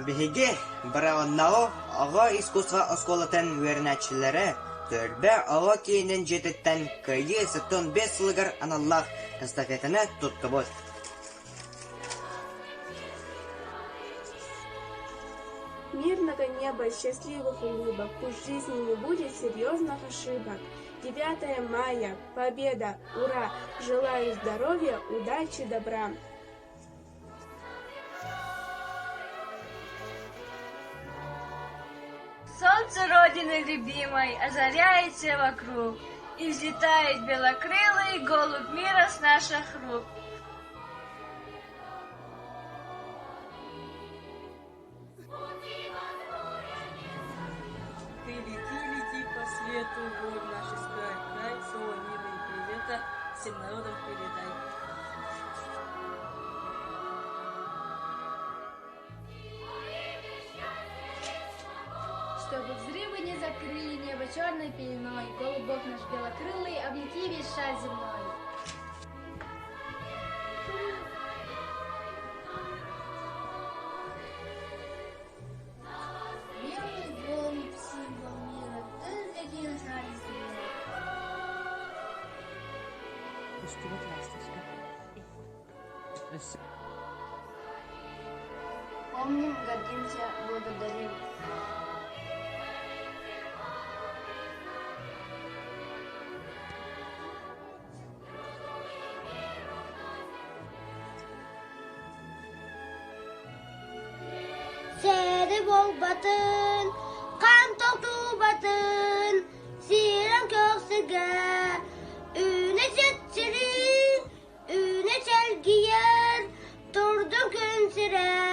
Биһиги Брауннау ага искусство осколотын вернәчеләре төрбә ага кейинен жететтен кайы сытон 5 сылыгар аналлах эстафетаны туттыбыз. Мирного неба, счастливых улыбок, пусть в жизни не будет серьезных ошибок. 9 мая, победа, ура! Желаю здоровья, удачи, добра. Солнце Родины любимой озаряется вокруг, и взлетает белокрылый голубь мира с наших рук. Ты лети, лети по свету, вот наш край, слово мира и привета всем народам передай. Чтобы взрывы не закрыли небо черной пеленой, голубок наш белокрылый, облети весь шар земной. Белый голубь, символ мира, ты один шар земной. Помним, гордимся, благодарим. Seri bol batın, kan toktu batın, siren köksüge, üne çetçirin, üne çelgiyer, durdum gün siren.